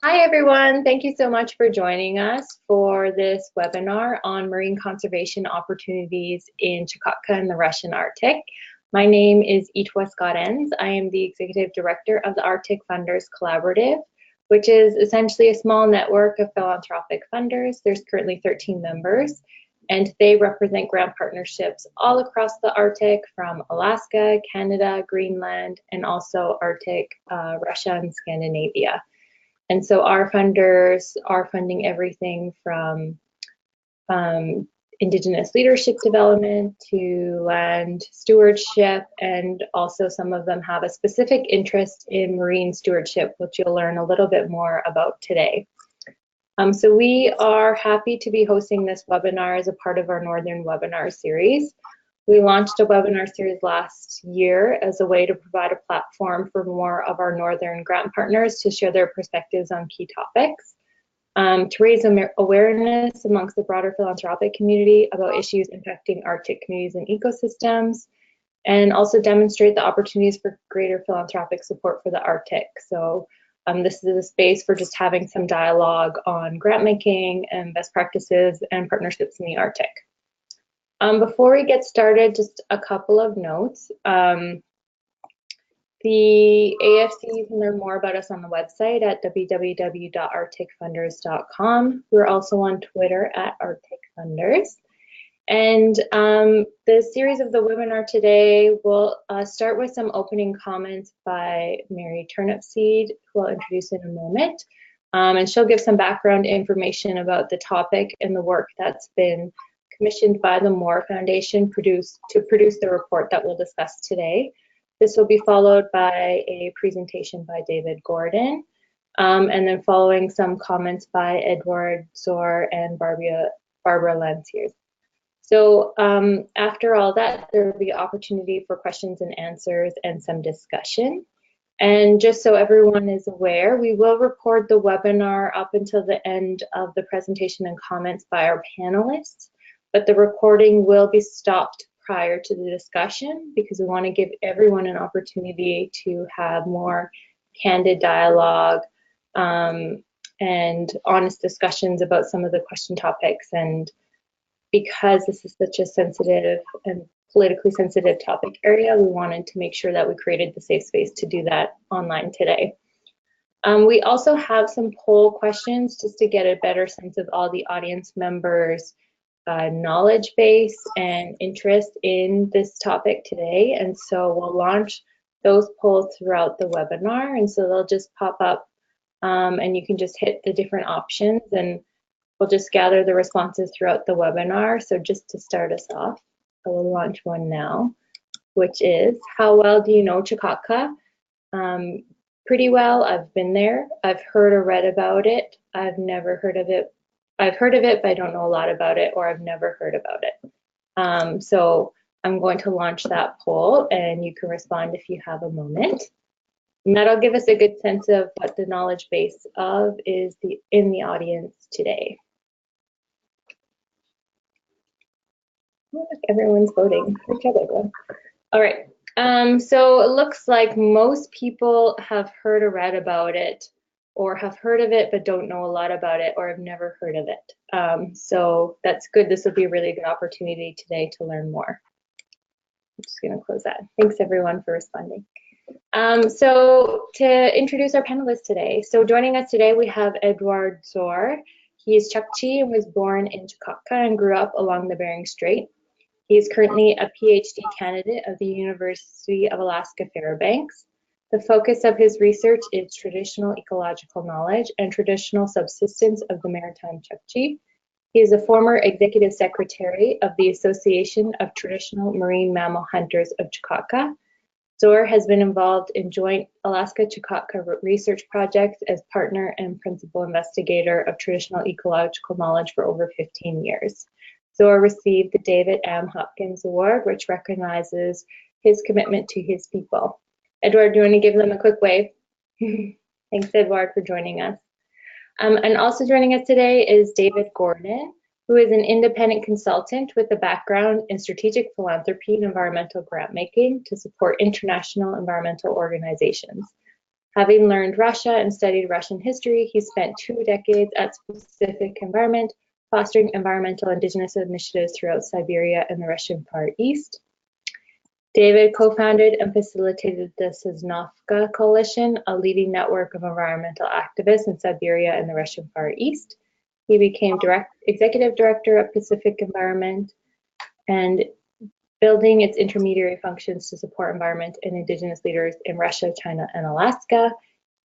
Hi everyone, thank you so much for joining us for this webinar on marine conservation opportunities in Chukotka and the Russian Arctic. My name is Eduard. I am the Executive Director of the Arctic Funders Collaborative, which is essentially a small network of philanthropic funders. There's currently 13 members, and they represent grant partnerships all across the Arctic from Alaska, Canada, Greenland, and also Arctic, Russia, and Scandinavia. And so our funders are funding everything from Indigenous leadership development to land stewardship, and also some of them have a specific interest in marine stewardship, which you'll learn a little bit more about today. So we are happy to be hosting this webinar as a part of our Northern Webinar Series. We launched a webinar series last year as a way to provide a platform for more of our Northern grant partners to share their perspectives on key topics, to raise awareness amongst the broader philanthropic community about issues impacting Arctic communities and ecosystems, and also demonstrate the opportunities for greater philanthropic support for the Arctic. So this is a space for just having some dialogue on grant making and best practices and partnerships in the Arctic. Before we get started, just a couple of notes. The AFC, you can learn more about us on the website at www.arcticfunders.com. We're also on Twitter at Arctic Funders. And the series of the webinar today will start with some opening comments by Mary Turnipseed, who I'll introduce in a moment. And she'll give some background information about the topic and the work that's been commissioned by the Moore Foundation to produce the report that we'll discuss today. This will be followed by a presentation by David Gordon, and then following some comments by Eduard, Zdor, and Barbara Lanciers. So after all that, there will be opportunity for questions and answers and some discussion. And just so everyone is aware, we will record the webinar up until the end of the presentation and comments by our panelists, but the recording will be stopped prior to the discussion because we want to give everyone an opportunity to have more candid dialogue and honest discussions about some of the question topics. And because this is such a sensitive and politically sensitive topic area, we wanted to make sure that we created the safe space to do that online today. We also have some poll questions just to get a better sense of all the audience members' knowledge base and interest in this topic today. And so we'll launch those polls throughout the webinar. And so they'll just pop up and you can just hit the different options and we'll just gather the responses throughout the webinar. So just to start us off, I will launch one now, which is, how well do you know Chukotka? Pretty well. I've been there. I've heard or read about it. I've never heard of it. I've heard of it, but I don't know a lot about it, or I've never heard about it. So I'm going to launch that poll, and you can respond if you have a moment. And that'll give us a good sense of what the knowledge base of is in the audience today. Look, everyone's voting. Good job, everyone. All right. So it looks like most people have heard or read about it, or have heard of it but don't know a lot about it, or have never heard of it. So that's good. This will be a really good opportunity today to learn more. I'm just going to close that. Thanks everyone for responding. So to introduce our panelists today. So joining us today we have Eduard Zdor. He is Chukchi and was born in Chukotka and grew up along the Bering Strait. He is currently a PhD candidate of the University of Alaska Fairbanks. The focus of his research is traditional ecological knowledge and traditional subsistence of the maritime Chukchi. He is a former executive secretary of the Association of Traditional Marine Mammal Hunters of Chukotka. Zdor has been involved in joint Alaska-Chukotka research projects as partner and principal investigator of traditional ecological knowledge for over 15 years. Zdor received the David M. Hopkins Award, which recognizes his commitment to his people. Eduard, do you want to give them a quick wave? Thanks, Eduard, for joining us. And also joining us today is David Gordon, who is an independent consultant with a background in strategic philanthropy and environmental grant making to support international environmental organizations. Having learned Russia and studied Russian history, he spent 2 decades at Pacific Environment, fostering environmental indigenous initiatives throughout Siberia and the Russian Far East. David co-founded and facilitated the Sosnovka Coalition, a leading network of environmental activists in Siberia and the Russian Far East. He became executive director of Pacific Environment and building its intermediary functions to support environment and indigenous leaders in Russia, China, and Alaska.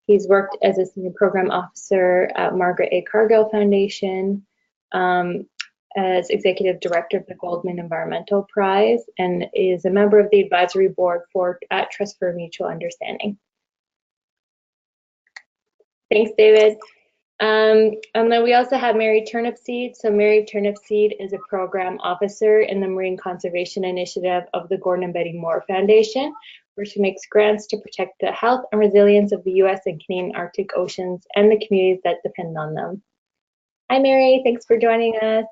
He's worked as a senior program officer at Margaret A. Cargill Foundation, as executive director of the Goldman Environmental Prize, and is a member of the advisory board at Trust for Mutual Understanding. Thanks, David. And then we also have Mary Turnipseed. So Mary Turnipseed is a program officer in the Marine Conservation Initiative of the Gordon and Betty Moore Foundation, where she makes grants to protect the health and resilience of the US and Canadian Arctic oceans and the communities that depend on them. Hi, Mary, thanks for joining us.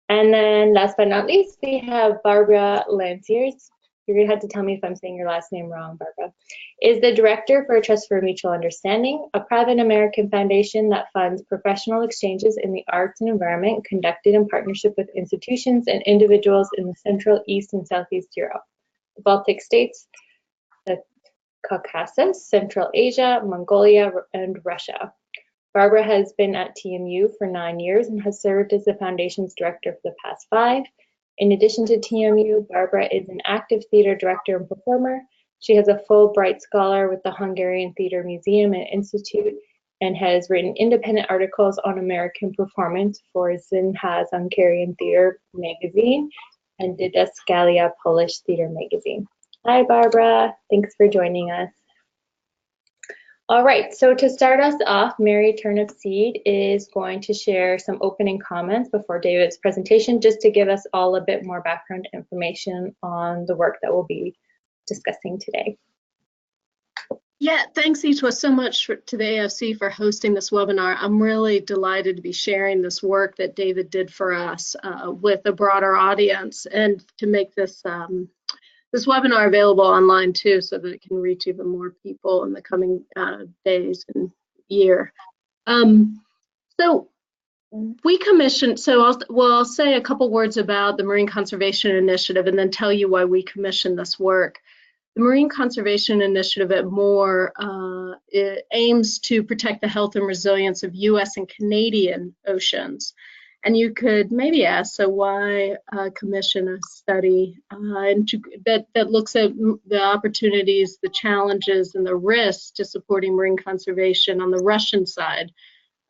And then last but not least, we have Barbara Lanciers. You're gonna have to tell me if I'm saying your last name wrong, Barbara. Is the director for Trust for Mutual Understanding, a private American foundation that funds professional exchanges in the arts and environment conducted in partnership with institutions and individuals in the Central, East, and Southeast Europe, the Baltic states, the Caucasus, Central Asia, Mongolia, and Russia. Barbara has been at TMU for 9 years and has served as the foundation's director for the past 5. In addition to TMU, Barbara is an active theater director and performer. She has a Fulbright Scholar with the Hungarian Theater Museum and Institute and has written independent articles on American performance for Színház Hungarian Theater magazine and Didaskalia Polish Theater magazine. Hi, Barbara. Thanks for joining us. All right, so to start us off, Mary Turnipseed is going to share some opening comments before David's presentation, just to give us all a bit more background information on the work that we'll be discussing today. Yeah, thanks Etwa so much to the AFC for hosting this webinar. I'm really delighted to be sharing this work that David did for us with a broader audience, and to make this this webinar available online too, so that it can reach even more people in the coming days and year. So we commissioned, I'll say a couple words about the Marine Conservation Initiative and then tell you why we commissioned this work. The Marine Conservation Initiative at Moore it aims to protect the health and resilience of US and Canadian oceans. And you could maybe ask, so why commission a study that looks at the opportunities, the challenges, and the risks to supporting marine conservation on the Russian side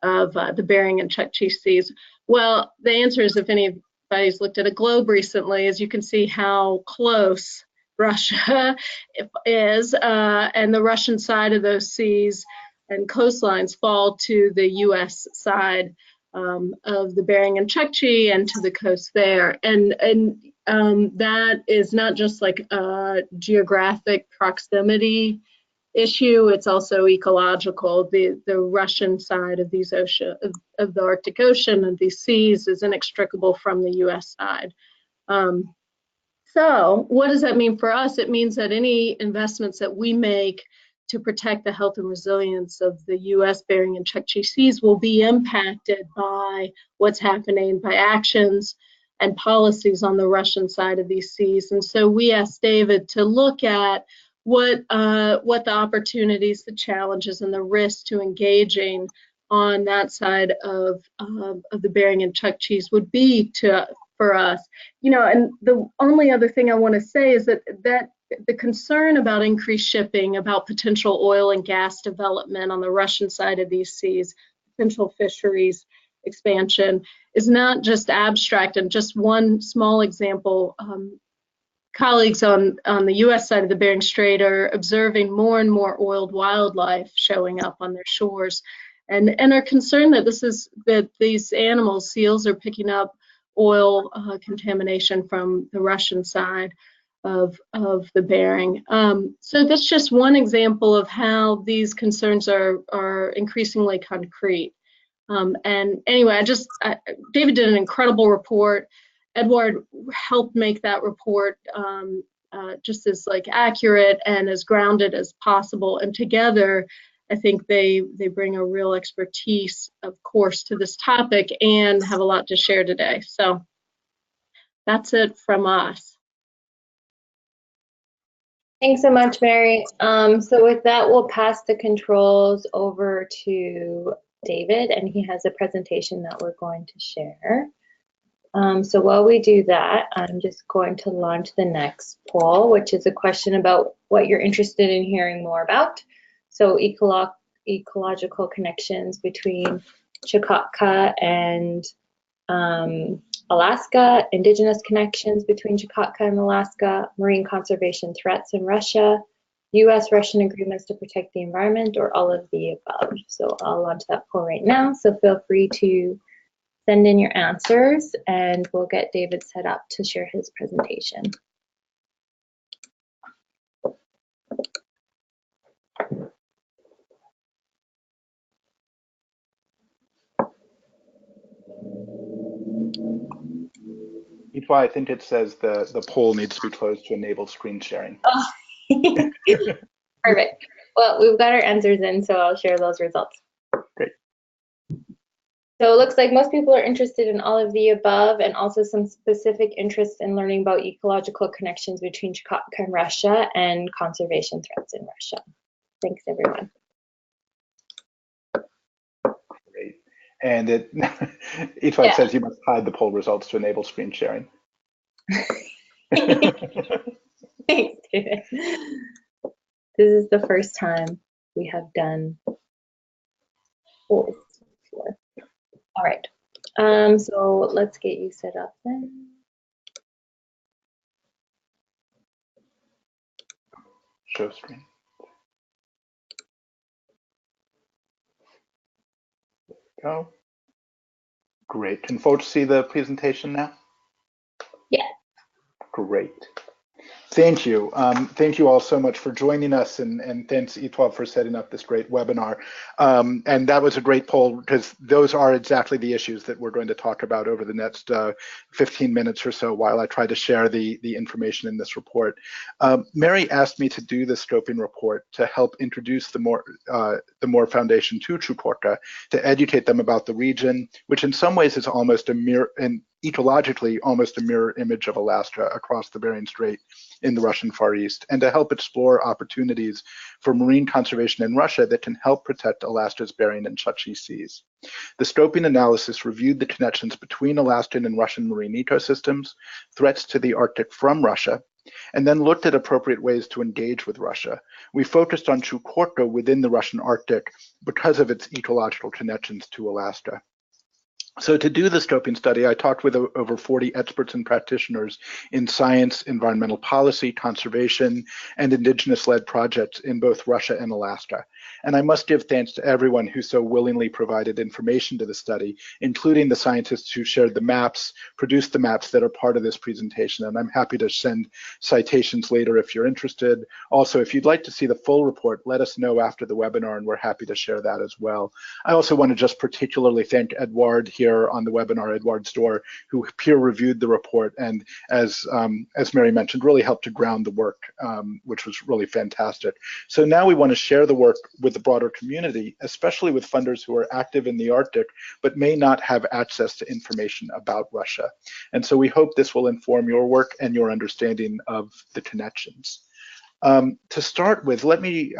of the Bering and Chukchi seas? Well, the answer is, if anybody's looked at a globe recently, as you can see how close Russia is, and the Russian side of those seas and coastlines fall to the US side of the Bering and Chukchi and to the coast there. And that is not just like a geographic proximity issue, it's also ecological. The Russian side of these ocean, of the Arctic Ocean and these seas is inextricable from the US side. So what does that mean for us? It means that any investments that we make to protect the health and resilience of the US Bering and Chukchi seas will be impacted by what's happening, by actions and policies on the Russian side of these seas. And so we asked David to look at what the opportunities, the challenges, and the risks to engaging on that side of the Bering and Chukchi would be for us. You know, and the only other thing I want to say is that the concern about increased shipping, about potential oil and gas development on the Russian side of these seas, potential fisheries expansion, is not just abstract. And just one small example, colleagues on the US side of the Bering Strait are observing more and more oiled wildlife showing up on their shores, and are concerned that these animals, seals, are picking up oil contamination from the Russian side of the Bering. So that's just one example of how these concerns are increasingly concrete. And anyway, David did an incredible report. Eduard helped make that report just as like accurate and as grounded as possible. And together, I think they bring a real expertise, of course, to this topic and have a lot to share today. So that's it from us. Thanks so much, Mary. So with that, we'll pass the controls over to David, and he has a presentation that we're going to share. So while we do that, I'm just going to launch the next poll, which is a question about what you're interested in hearing more about. So ecological connections between Chukotka and Alaska, indigenous connections between Chukotka and Alaska, marine conservation threats in Russia, US-Russian agreements to protect the environment, or all of the above. So I'll launch that poll right now. So feel free to send in your answers and we'll get David set up to share his presentation. I think it says the poll needs to be closed to enable screen sharing. Oh. Perfect. Well, we've got our answers in, so I'll share those results. Great. So it looks like most people are interested in all of the above and also some specific interest in learning about ecological connections between Chukotka and Russia and conservation threats in Russia. Thanks, everyone. Great. And it says you must hide the poll results to enable screen sharing. Thanks, David. This is the first time we have done polls before. All right. So let's get you set up then. Show screen. There we go. Great. Can folks see the presentation now? Yeah. Great. Thank you. Thank you all so much for joining us, and thanks Eduard for setting up this great webinar. And that was a great poll because those are exactly the issues that we're going to talk about over the next 15 minutes or so while I try to share the information in this report. Mary asked me to do the scoping report to help introduce the Moore Foundation to Chukotka, to educate them about the region, which in some ways is almost a mirror, and ecologically almost a mirror image of Alaska across the Bering Strait in the Russian Far East, and to help explore opportunities for marine conservation in Russia that can help protect Alaska's Bering and Chukchi seas. The scoping analysis reviewed the connections between Alaskan and Russian marine ecosystems, threats to the Arctic from Russia, and then looked at appropriate ways to engage with Russia. We focused on Chukotka within the Russian Arctic because of its ecological connections to Alaska. So to do the scoping study, I talked with over 40 experts and practitioners in science, environmental policy, conservation, and indigenous-led projects in both Russia and Alaska. And I must give thanks to everyone who so willingly provided information to the study, including the scientists who shared the maps, produced the maps that are part of this presentation. And I'm happy to send citations later if you're interested. Also, if you'd like to see the full report, let us know after the webinar, and we're happy to share that as well. I also want to just particularly thank Eduard here on the webinar, Eduard Zdor, who peer-reviewed the report and, as Mary mentioned, really helped to ground the work, which was really fantastic. So now we want to share the work with the broader community, especially with funders who are active in the Arctic, but may not have access to information about Russia. And so we hope this will inform your work and your understanding of the connections. To start with, let me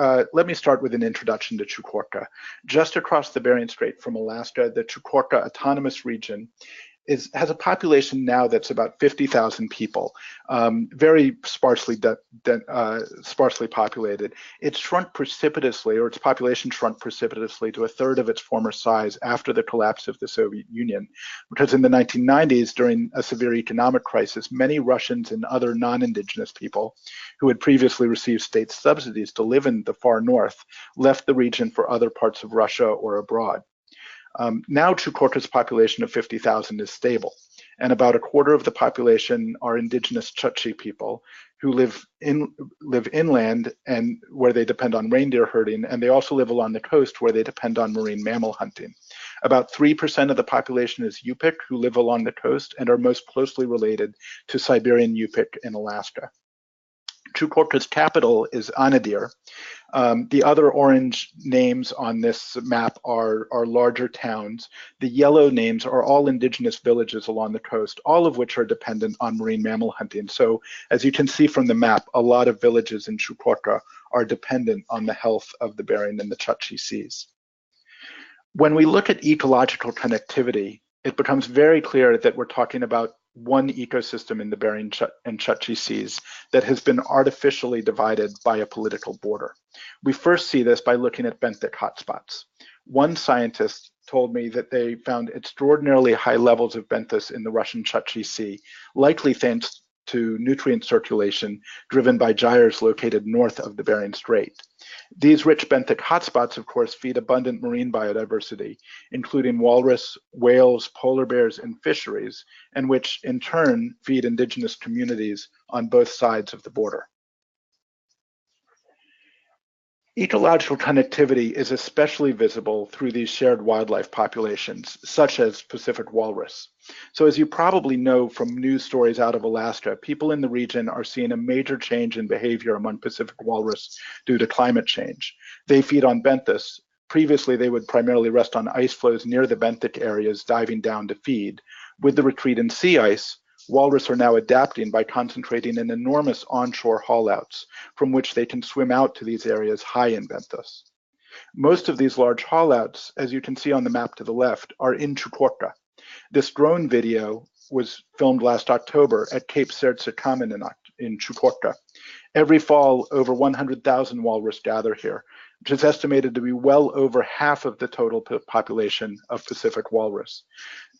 start with an introduction to Chukotka. Just across the Bering Strait from Alaska, the Chukotka Autonomous Region has a population now that's about 50,000 people, very sparsely populated. It's shrunk precipitously, or its population shrunk precipitously to a third of its former size after the collapse of the Soviet Union, because in the 1990s, during a severe economic crisis, many Russians and other non-indigenous people who had previously received state subsidies to live in the far north left the region for other parts of Russia or abroad. Now Chukotka's population of 50,000 is stable, and about a quarter of the population are indigenous Chukchi people who live inland and where they depend on reindeer herding, and they also live along the coast where they depend on marine mammal hunting. About 3% of the population is Yupik, who live along the coast and are most closely related to Siberian Yupik in Alaska. Chukotka's capital is Anadyr. The other orange names on this map are larger towns. The yellow names are all indigenous villages along the coast, all of which are dependent on marine mammal hunting. So as you can see from the map, a lot of villages in Chukotka are dependent on the health of the Bering and the Chukchi seas. When we look at ecological connectivity, it becomes very clear that we're talking about one ecosystem in the Bering and Chukchi seas that has been artificially divided by a political border. We first see this by looking at benthic hotspots. One scientist told me that they found extraordinarily high levels of benthos in the Russian Chukchi Sea, likely thanks to nutrient circulation driven by gyres located north of the Bering Strait. These rich benthic hotspots, of course, feed abundant marine biodiversity, including walrus, whales, polar bears, and fisheries, and which in turn feed indigenous communities on both sides of the border. Ecological connectivity is especially visible through these shared wildlife populations, such as Pacific walrus. So as you probably know from news stories out of Alaska, people in the region are seeing a major change in behavior among Pacific walrus due to climate change. They feed on benthos. Previously, they would primarily rest on ice floes near the benthic areas, diving down to feed. With the retreat in sea ice, walrus are now adapting by concentrating in enormous onshore haulouts from which they can swim out to these areas high in benthos. Most of these large haulouts, as you can see on the map to the left, are in Chukotka. This drone video was filmed last October at Cape Serdze-Kamen in Chukotka. Every fall, over 100,000 walrus gather here, which is estimated to be well over half of the total population of Pacific walrus.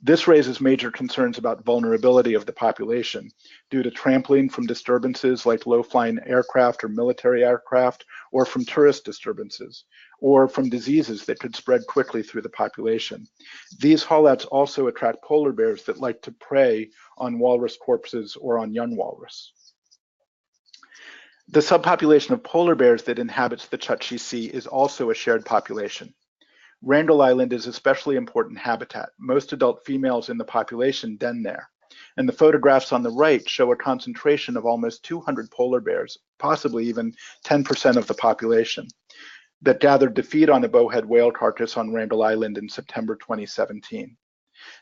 This raises major concerns about vulnerability of the population due to trampling from disturbances like low-flying aircraft or military aircraft, or from tourist disturbances, or from diseases that could spread quickly through the population. These haulouts also attract polar bears that like to prey on walrus corpses or on young walrus. The subpopulation of polar bears that inhabits the Chukchi Sea is also a shared population. Randall Island is especially important habitat. Most adult females in the population den there. And the photographs on the right show a concentration of almost 200 polar bears, possibly even 10% of the population, that gathered to feed on a bowhead whale carcass on Randall Island in September 2017.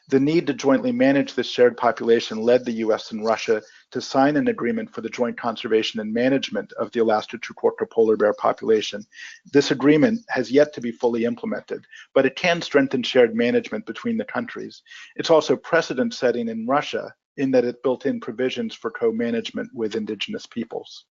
The need to jointly manage this shared population led the US and Russia to sign an agreement for the joint conservation and management of the Alaska Chukotka polar bear population. This agreement has yet to be fully implemented, but it can strengthen shared management between the countries. It's also precedent setting in Russia in that it built in provisions for co-management with indigenous peoples.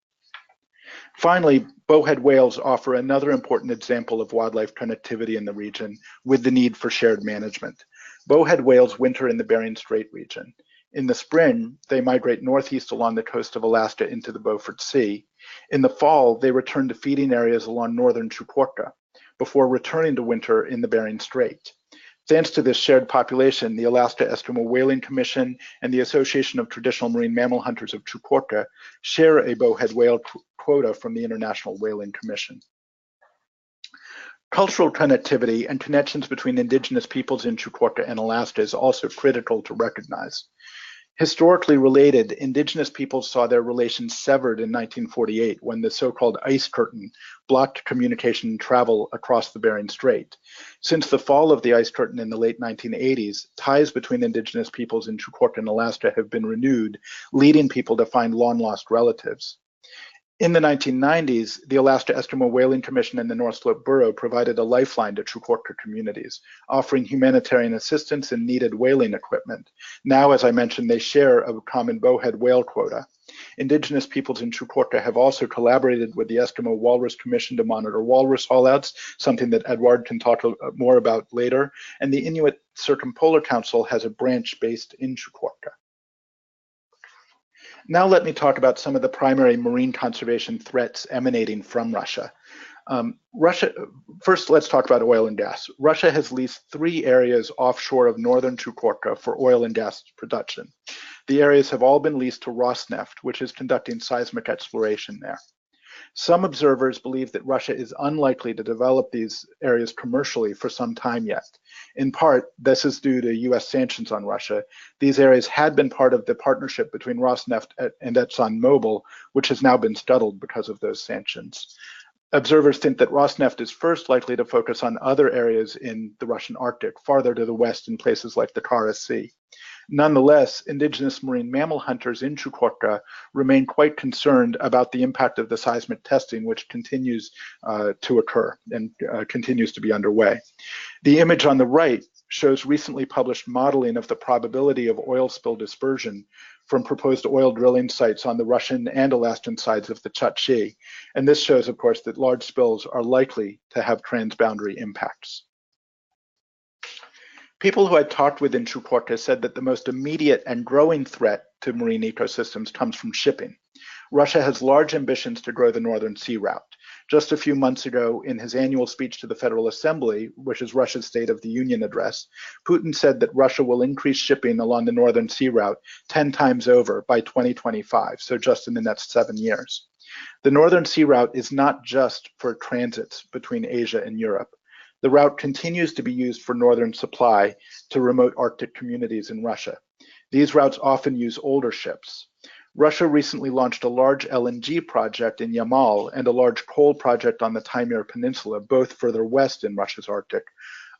Finally, bowhead whales offer another important example of wildlife connectivity in the region with the need for shared management. Bowhead whales winter in the Bering Strait region. In the spring, they migrate northeast along the coast of Alaska into the Beaufort Sea. In the fall, they return to feeding areas along northern Chukotka before returning to winter in the Bering Strait. Thanks to this shared population, the Alaska Eskimo Whaling Commission and the Association of Traditional Marine Mammal Hunters of Chukotka share a bowhead whale quota from the International Whaling Commission. Cultural connectivity and connections between indigenous peoples in Chukotka and Alaska is also critical to recognize. Historically related, indigenous peoples saw their relations severed in 1948 when the so-called ice curtain blocked communication and travel across the Bering Strait. Since the fall of the ice curtain in the late 1980s, ties between indigenous peoples in Chukotka and Alaska have been renewed, leading people to find long-lost relatives. In the 1990s, the Alaska Eskimo Whaling Commission and the North Slope Borough provided a lifeline to Chukotka communities, offering humanitarian assistance and needed whaling equipment. Now, as I mentioned, they share a common bowhead whale quota. Indigenous peoples in Chukotka have also collaborated with the Eskimo Walrus Commission to monitor walrus haulouts, something that Eduard can talk more about later, and the Inuit Circumpolar Council has a branch based in Chukotka. Now let me talk about some of the primary marine conservation threats emanating from Russia. First, let's talk about oil and gas. Russia has leased 3 areas offshore of northern Chukotka for oil and gas production. The areas have all been leased to Rosneft, which is conducting seismic exploration there. Some observers believe that Russia is unlikely to develop these areas commercially for some time yet. In part, this is due to US sanctions on Russia. These areas had been part of the partnership between Rosneft and ExxonMobil, which has now been scuttled because of those sanctions. Observers think that Rosneft is first likely to focus on other areas in the Russian Arctic, farther to the west in places like the Kara Sea. Nonetheless, indigenous marine mammal hunters in Chukotka remain quite concerned about the impact of the seismic testing, which continues to occur and continues to be underway. The image on the right shows recently published modeling of the probability of oil spill dispersion from proposed oil drilling sites on the Russian and Alaskan sides of the Chukchi. And this shows, of course, that large spills are likely to have transboundary impacts. People who I talked with in Chukotka said that the most immediate and growing threat to marine ecosystems comes from shipping. Russia has large ambitions to grow the Northern Sea Route. Just a few months ago, in his annual speech to the Federal Assembly, which is Russia's State of the Union address, Putin said that Russia will increase shipping along the Northern Sea Route 10 times over by 2025, so just in the next 7 years. The Northern Sea Route is not just for transits between Asia and Europe. The route continues to be used for northern supply to remote Arctic communities in Russia. These routes often use older ships. Russia recently launched a large LNG project in Yamal and a large coal project on the Taimyr Peninsula, both further west in Russia's Arctic.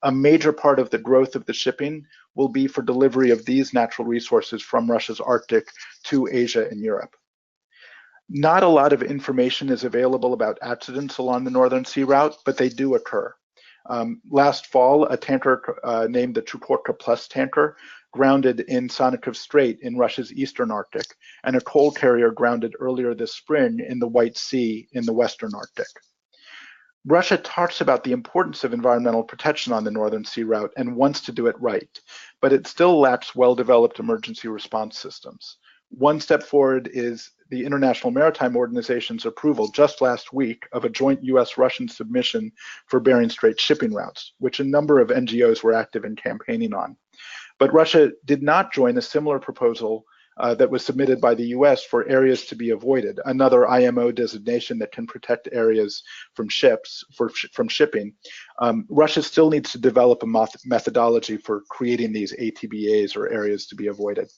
A major part of the growth of the shipping will be for delivery of these natural resources from Russia's Arctic to Asia and Europe. Not a lot of information is available about accidents along the Northern Sea Route, but they do occur. Last fall, a tanker named the Chukotka Plus tanker grounded in Turnipseed Strait in Russia's eastern Arctic, and a coal carrier grounded earlier this spring in the White Sea in the western Arctic. Russia talks about the importance of environmental protection on the Northern Sea Route and wants to do it right, but it still lacks well-developed emergency response systems. One step forward is the International Maritime Organization's approval just last week of a joint US-Russian submission for Bering Strait shipping routes, which a number of NGOs were active in campaigning on. But Russia did not join a similar proposal that was submitted by the US for areas to be avoided, another IMO designation that can protect areas from shipping. Russia still needs to develop a methodology for creating these ATBAs, or areas to be avoided.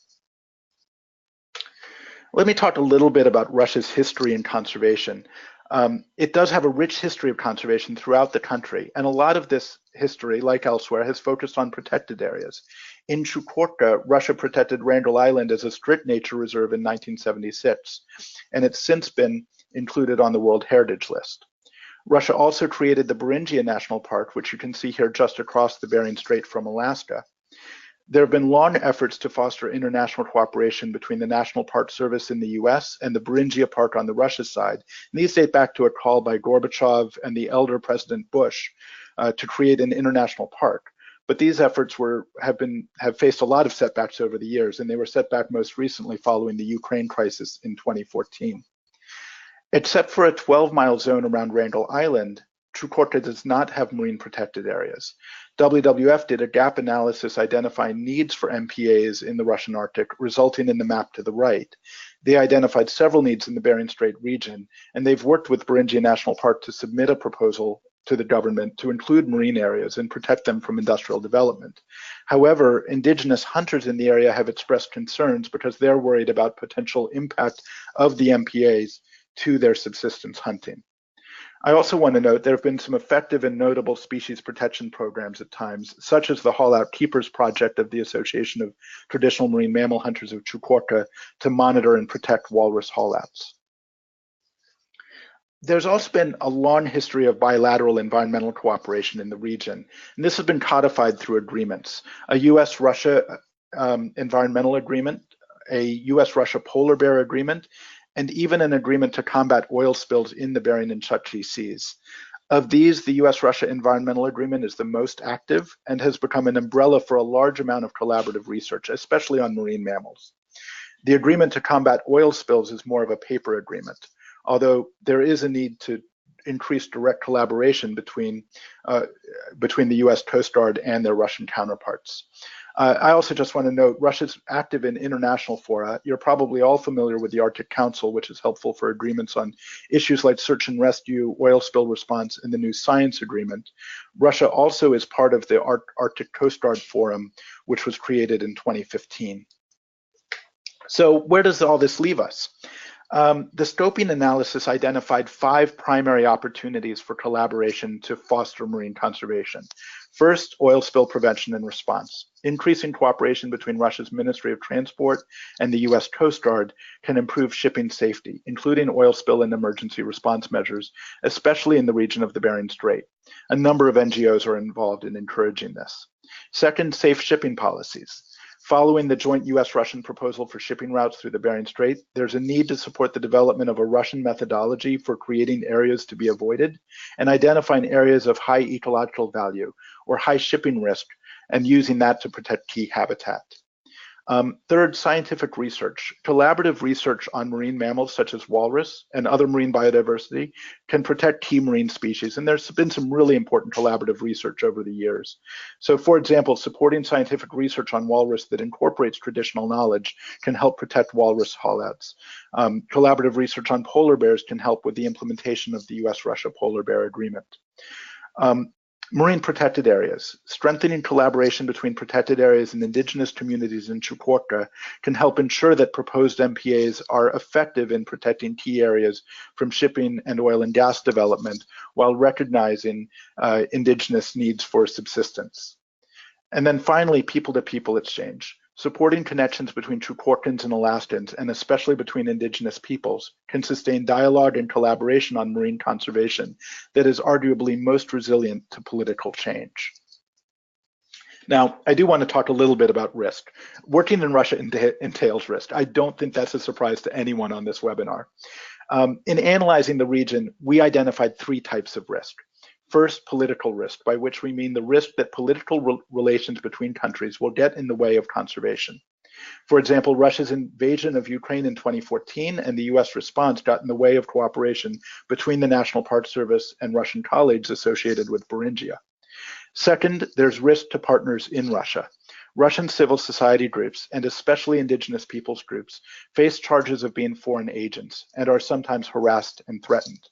Let me talk a little bit about Russia's history in conservation. It does have a rich history of conservation throughout the country, and a lot of this history, like elsewhere, has focused on protected areas. In Chukotka, Russia protected Randall Island as a strict nature reserve in 1976, and it's since been included on the World Heritage List. Russia also created the Beringia National Park, which you can see here just across the Bering Strait from Alaska. There have been long efforts to foster international cooperation between the National Park Service in the US and the Beringia Park on the Russia side. And these date back to a call by Gorbachev and the elder President Bush to create an international park. But these efforts have faced a lot of setbacks over the years, and they were set back most recently following the Ukraine crisis in 2014. Except for a 12-mile zone around Randall Island, Chukotka does not have marine protected areas. WWF did a gap analysis identifying needs for MPAs in the Russian Arctic, resulting in the map to the right. They identified several needs in the Bering Strait region, and they've worked with Beringia National Park to submit a proposal to the government to include marine areas and protect them from industrial development. However, indigenous hunters in the area have expressed concerns because they're worried about potential impact of the MPAs to their subsistence hunting. I also want to note there have been some effective and notable species protection programs at times, such as the Haul Out Keepers project of the Association of Traditional Marine Mammal Hunters of Chukotka to monitor and protect walrus haulouts. There's also been a long history of bilateral environmental cooperation in the region, and this has been codified through agreements. A US-Russia environmental agreement, a US-Russia polar bear agreement, and even an agreement to combat oil spills in the Bering and Chukchi seas. Of these, the US-Russia Environmental Agreement is the most active and has become an umbrella for a large amount of collaborative research, especially on marine mammals. The agreement to combat oil spills is more of a paper agreement, although there is a need to increase direct collaboration between the US Coast Guard and their Russian counterparts. I also just want to note, Russia's active in international fora. You're probably all familiar with the Arctic Council, which is helpful for agreements on issues like search and rescue, oil spill response, and the new science agreement. Russia also is part of the Arctic Coast Guard Forum, which was created in 2015. So where does all this leave us? The scoping analysis identified 5 primary opportunities for collaboration to foster marine conservation. First, oil spill prevention and response. Increasing cooperation between Russia's Ministry of Transport and the US Coast Guard can improve shipping safety, including oil spill and emergency response measures, especially in the region of the Bering Strait. A number of NGOs are involved in encouraging this. Second, safe shipping policies. Following the joint US-Russian proposal for shipping routes through the Bering Strait, there's a need to support the development of a Russian methodology for creating areas to be avoided and identifying areas of high ecological value or high shipping risk and using that to protect key habitat. Third, scientific research. Collaborative research on marine mammals such as walrus and other marine biodiversity can protect key marine species, and there's been some really important collaborative research over the years. So for example, supporting scientific research on walrus that incorporates traditional knowledge can help protect walrus haulouts. Collaborative research on polar bears can help with the implementation of the US-Russia Polar Bear Agreement. Marine protected areas. Strengthening collaboration between protected areas and indigenous communities in Chukotka can help ensure that proposed MPAs are effective in protecting key areas from shipping and oil and gas development while recognizing indigenous needs for subsistence. And then finally, people-to-people exchange. Supporting connections between Chukotkans and Alaskans, and especially between indigenous peoples, can sustain dialogue and collaboration on marine conservation that is arguably most resilient to political change. Now, I do want to talk a little bit about risk. Working in Russia entails risk. I don't think that's a surprise to anyone on this webinar. In analyzing the region, we identified 3 types of risk. First, political risk, by which we mean the risk that political relations between countries will get in the way of conservation. For example, Russia's invasion of Ukraine in 2014 and the US response got in the way of cooperation between the National Park Service and Russian colleagues associated with Beringia. Second, there's risk to partners in Russia. Russian civil society groups, and especially indigenous peoples groups, face charges of being foreign agents and are sometimes harassed and threatened.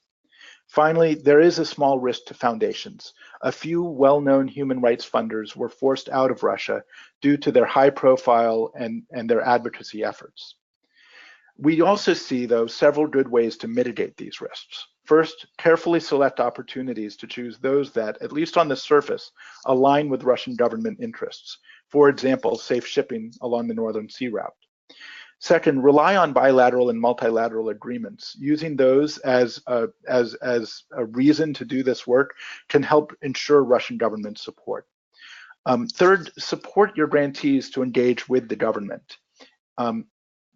Finally, there is a small risk to foundations. A few well-known human rights funders were forced out of Russia due to their high profile and their advocacy efforts. We also see, though, several good ways to mitigate these risks. First, carefully select opportunities to choose those that, at least on the surface, align with Russian government interests. For example, safe shipping along the Northern Sea Route. Second, rely on bilateral and multilateral agreements. Using those as a reason to do this work can help ensure Russian government support. Third, support your grantees to engage with the government.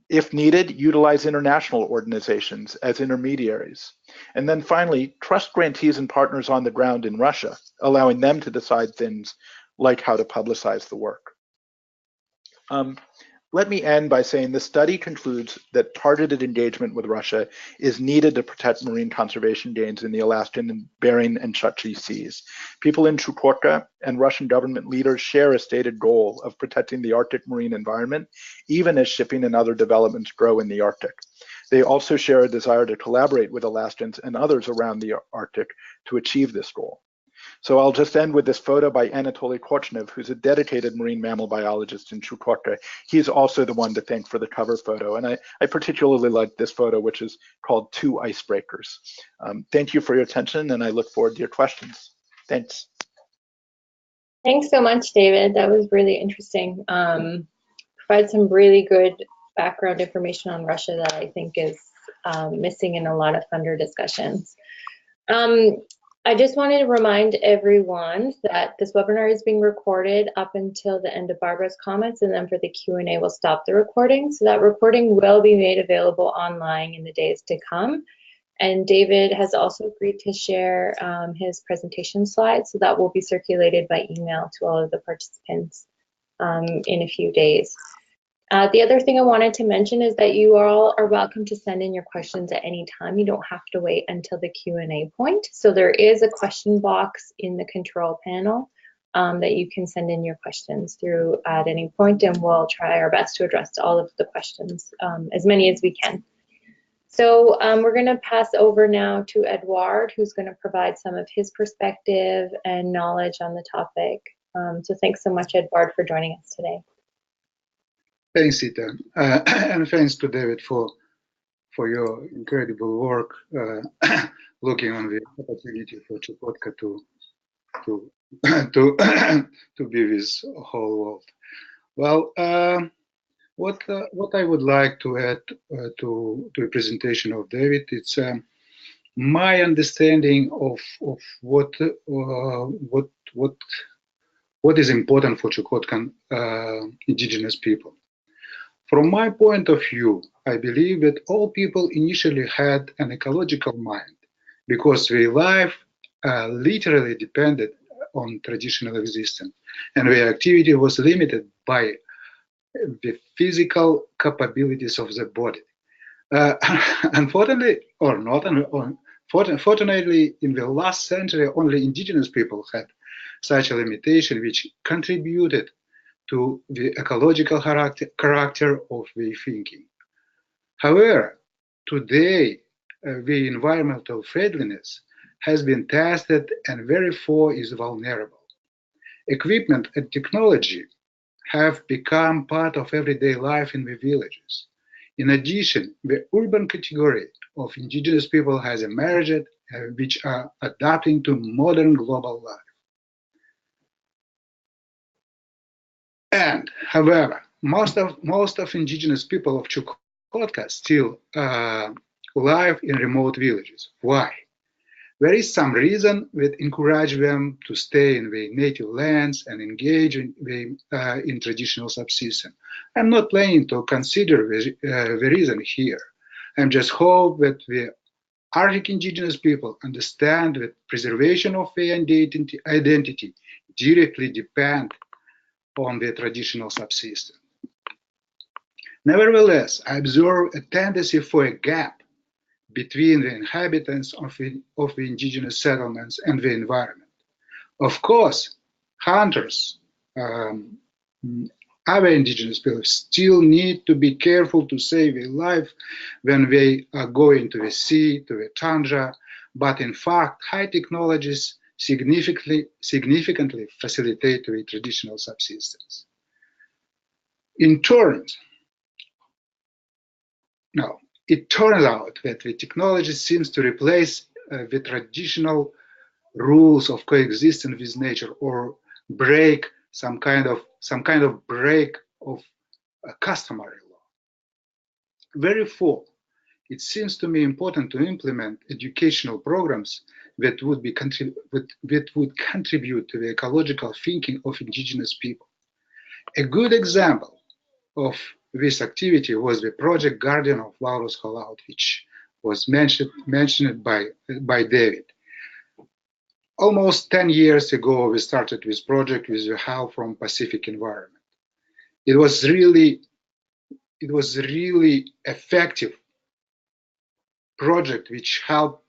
If needed, utilize international organizations as intermediaries. And then finally, trust grantees and partners on the ground in Russia, allowing them to decide things like how to publicize the work. Let me end by saying the study concludes that targeted engagement with Russia is needed to protect marine conservation gains in the Alaskan and Bering and Chukchi seas. People in Chukotka and Russian government leaders share a stated goal of protecting the Arctic marine environment, even as shipping and other developments grow in the Arctic. They also share a desire to collaborate with Alaskans and others around the Arctic to achieve this goal. So I'll just end with this photo by Anatoly Kochnev, who's a dedicated marine mammal biologist in Chukotka. He's also the one to thank for the cover photo. And I particularly like this photo, which is called Two Icebreakers. Thank you for your attention, and I look forward to your questions. Thanks. Thanks so much, David. That was really interesting. Provide some really good background information on Russia that I think is missing in a lot of funder discussions. I just wanted to remind everyone that this webinar is being recorded up until the end of Barbara's comments, and then for the Q&A, we'll stop the recording. So that recording will be made available online in the days to come. And David has also agreed to share his presentation slides, so that will be circulated by email to all of the participants in a few days. The other thing I wanted to mention is that you all are welcome to send in your questions at any time. You don't have to wait until the Q&A point. So there is a question box in the control panel that you can send in your questions through at any point, and we'll try our best to address all of the questions, as many as we can. So we're going to pass over now to Eduard, who's going to provide some of his perspective and knowledge on the topic. So thanks so much, Eduard, for joining us today. Thanks, Ita, and thanks to David for your incredible work, looking on the opportunity for Chukotka to be with the whole world. Well, what I would like to add to the presentation of David, it's my understanding of what is important for Chukotkan indigenous people. From my point of view, I believe that all people initially had an ecological mind because their life literally depended on traditional existence, and their activity was limited by the physical capabilities of the body. Unfortunately, or not, fortunately, in the last century, only indigenous people had such a limitation, which contributed to the ecological character of the thinking. However, today, the environmental friendliness has been tested and therefore is vulnerable. Equipment and technology have become part of everyday life in the villages. In addition, the urban category of indigenous people has emerged, which are adapting to modern global life. And, however, most of indigenous people of Chukotka still live in remote villages. Why? There is some reason that encourage them to stay in their native lands and engage in traditional subsistence. I'm not planning to consider the reason here. I'm just hope that the Arctic indigenous people understand that preservation of their identity directly depends on their traditional subsistence. Nevertheless, I observe a tendency for a gap between the inhabitants of the indigenous settlements and the environment. Of course, hunters, other indigenous people still need to be careful to save their life when they are going to the sea, to the tundra, but in fact, high technologies significantly facilitate the traditional subsistence. In turn, it turns out that the technology seems to replace the traditional rules of coexistence with nature, or break some kind of break of customary law. Therefore, it seems to me important to implement educational programs that would contribute to the ecological thinking of indigenous people. A good example of this activity was the project Guardian of Walrus Hollow, which was mentioned by David. Almost 10 years ago, we started this project with the help from Pacific Environment. It was really effective project which helped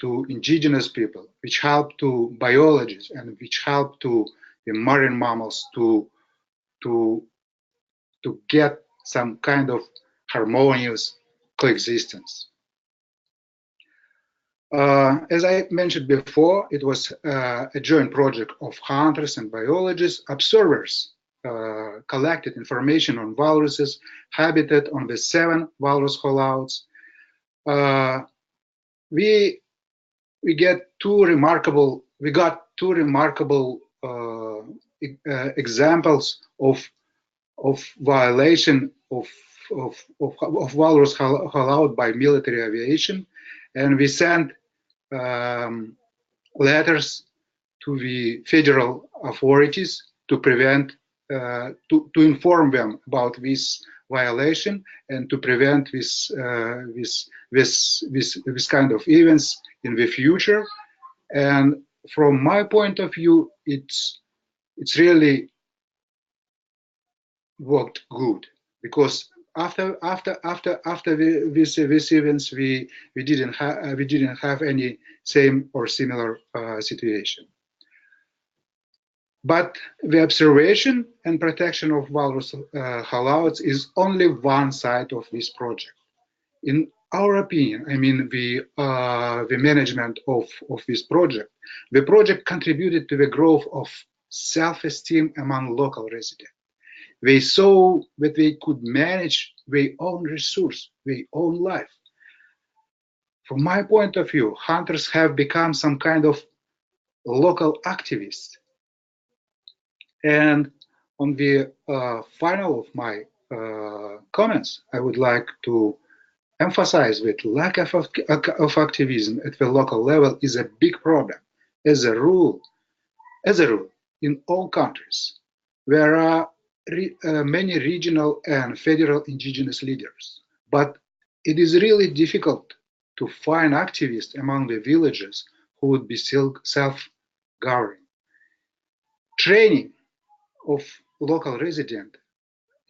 to indigenous people, which helped to biologists, and which helped to the marine mammals to get some kind of harmonious coexistence. As I mentioned before, it was a joint project of hunters and biologists. Observers collected information on walruses, habitat on the 7 walrus hollows. We got two remarkable examples of violation of walrus hollow by military aviation, and we sent letters to the federal authorities to prevent, to inform them about this violation and to prevent this kind of events in the future. And from my point of view, it's really worked good, because after these events, we didn't have any same or similar situation. But the observation and protection of walrus halauts is only one side of this project. In our opinion, I mean the management of this project, the project contributed to the growth of self-esteem among local residents. They saw that they could manage their own resource, their own life. From my point of view, hunters have become some kind of local activists. And on the final of my comments, I would like to emphasize that lack of activism at the local level is a big problem. As a rule, in all countries, there are many regional and federal indigenous leaders, but it is really difficult to find activists among the villagers who would be self-governing. Training of local resident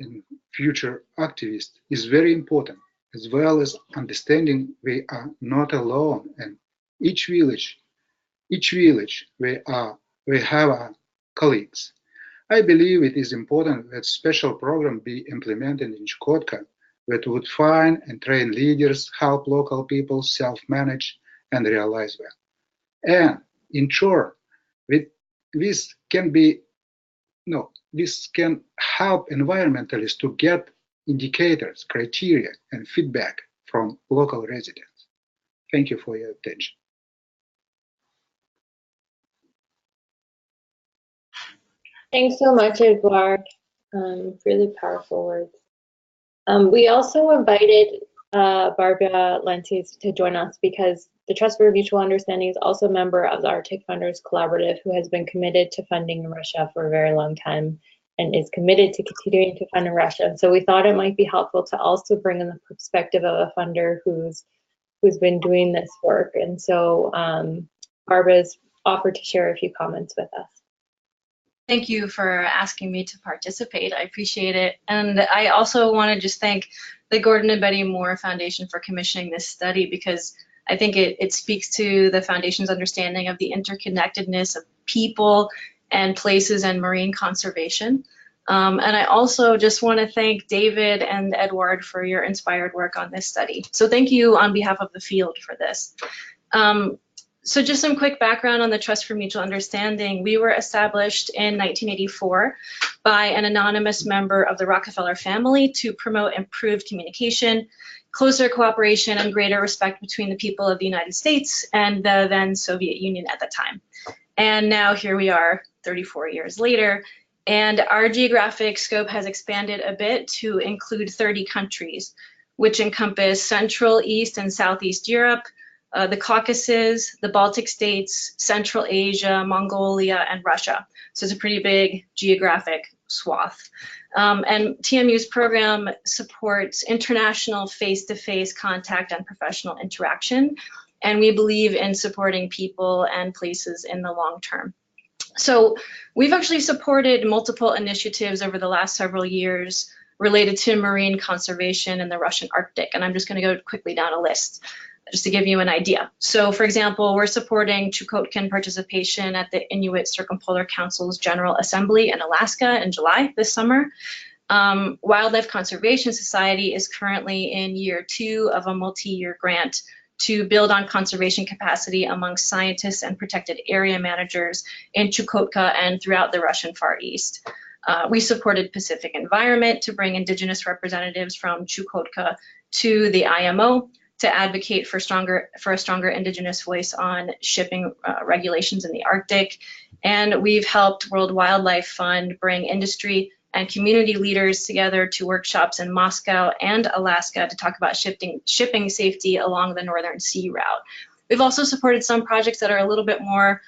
and future activists is very important, as well as understanding they are not alone, and each village they have colleagues. I believe it is important that special program be implemented in Chukotka that would find and train leaders, help local people self-manage and realize that. And ensure that this can help environmentalists to get indicators, criteria, and feedback from local residents. Thank you for your attention. Thanks so much, Eduard. Really powerful words. We also invited Barbara Lanciers to join us because the Trust for Mutual Understanding is also a member of the Arctic Funders Collaborative, who has been committed to funding in Russia for a very long time and is committed to continuing to fund in Russia. So we thought it might be helpful to also bring in the perspective of a funder who's been doing this work. And so Barbara's offered to share a few comments with us. Thank you for asking me to participate. I appreciate it. And I also want to just thank the Gordon and Betty Moore Foundation for commissioning this study, because I think it speaks to the Foundation's understanding of the interconnectedness of people and places and marine conservation. And I also just want to thank David and Eduard for your inspired work on this study. So thank you on behalf of the field for this. So just some quick background on the Trust for Mutual Understanding. We were established in 1984 by an anonymous member of the Rockefeller family to promote improved communication, closer cooperation, and greater respect between the people of the United States and the then Soviet Union at the time. And now here we are 34 years later, and our geographic scope has expanded a bit to include 30 countries, which encompass Central, East, and Southeast Europe, the Caucasus, the Baltic states, Central Asia, Mongolia, and Russia. So it's a pretty big geographic swath. And TMU's program supports international face-to-face contact and professional interaction. And we believe in supporting people and places in the long term. So we've actually supported multiple initiatives over the last several years related to marine conservation in the Russian Arctic. And I'm just going to go quickly down a list, just to give you an idea. So for example, we're supporting Chukotkan participation at the Inuit Circumpolar Council's General Assembly in Alaska in July this summer. Wildlife Conservation Society is currently in year 2 of a multi-year grant to build on conservation capacity among scientists and protected area managers in Chukotka and throughout the Russian Far East. We supported Pacific Environment to bring indigenous representatives from Chukotka to the IMO to advocate for a stronger indigenous voice on shipping regulations in the Arctic. And we've helped World Wildlife Fund bring industry and community leaders together to workshops in Moscow and Alaska to talk about shipping safety along the Northern Sea route. We've also supported some projects that are a little bit more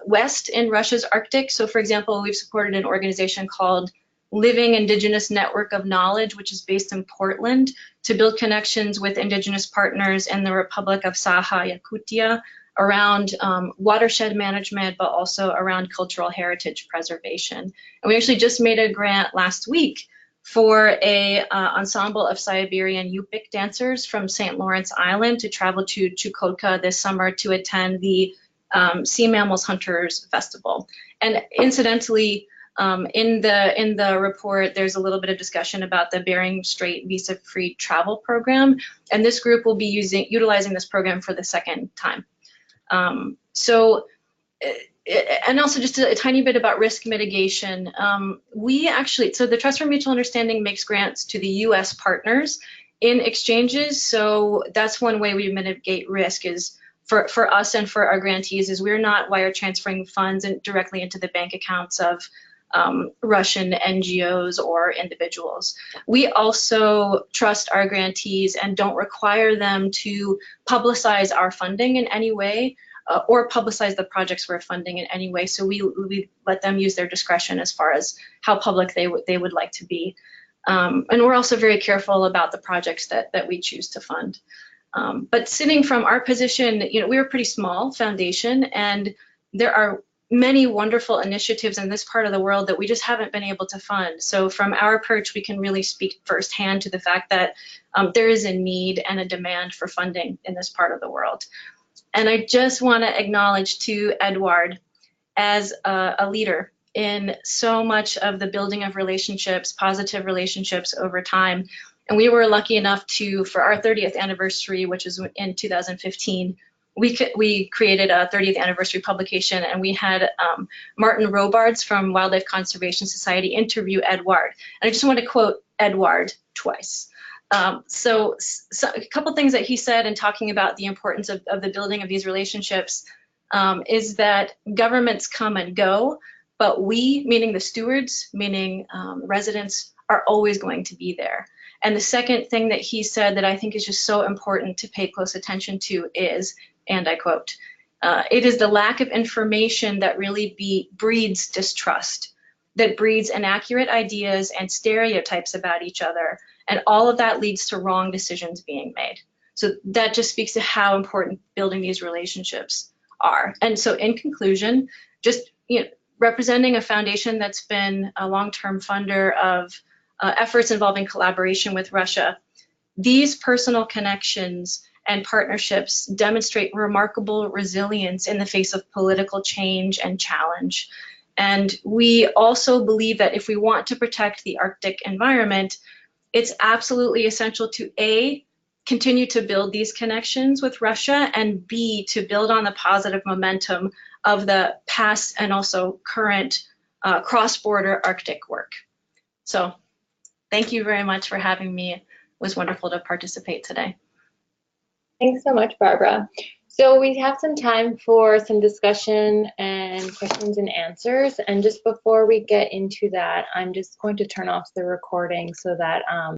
west in Russia's Arctic. So for example, we've supported an organization called Living Indigenous Network of Knowledge, which is based in Portland, to build connections with indigenous partners in the Republic of Saha-Yakutia around watershed management, but also around cultural heritage preservation. And we actually just made a grant last week for a ensemble of Siberian Yupik dancers from St. Lawrence Island to travel to Chukotka this summer to attend the Sea Mammals Hunters Festival. And incidentally, in the report, there's a little bit of discussion about the Bering Strait visa-free travel program, and this group will be utilizing this program for the second time. And also just a tiny bit about risk mitigation. So the Trust for Mutual Understanding makes grants to the US partners in exchanges. So that's one way we mitigate risk is for us and for our grantees is we're not wire transferring funds directly into the bank accounts of Russian NGOs or individuals. We also trust our grantees and don't require them to publicize our funding in any way. Or publicize the projects we're funding in any way. So we let them use their discretion as far as how public they would like to be. And we're also very careful about the projects that we choose to fund. But sitting from our position, we're a pretty small foundation, and there are many wonderful initiatives in this part of the world that we just haven't been able to fund. So from our perch, we can really speak firsthand to the fact that there is a need and a demand for funding in this part of the world. And I just want to acknowledge to Eduard as a leader in so much of the building of relationships, positive relationships over time. And we were lucky enough to, for our 30th anniversary, which is in 2015, we created a 30th anniversary publication, and we had Martin Robards from Wildlife Conservation Society interview Eduard. And I just want to quote Eduard twice. So a couple things that he said in talking about the importance of the building of these relationships is that governments come and go, but we, meaning the stewards, meaning residents, are always going to be there. And the second thing that he said that I think is just so important to pay close attention to is, and I quote, it is the lack of information that really breeds distrust, that breeds inaccurate ideas and stereotypes about each other. And all of that leads to wrong decisions being made. So that just speaks to how important building these relationships are. And so in conclusion, just representing a foundation that's been a long-term funder of efforts involving collaboration with Russia, these personal connections and partnerships demonstrate remarkable resilience in the face of political change and challenge. And we also believe that if we want to protect the Arctic environment, it's absolutely essential to A, continue to build these connections with Russia, and B, to build on the positive momentum of the past and also current cross-border Arctic work. So thank you very much for having me. It was wonderful to participate today. Thanks so much, Barbara. So we have some time for some discussion and questions and answers. And just before we get into that, I'm just going to turn off the recording so that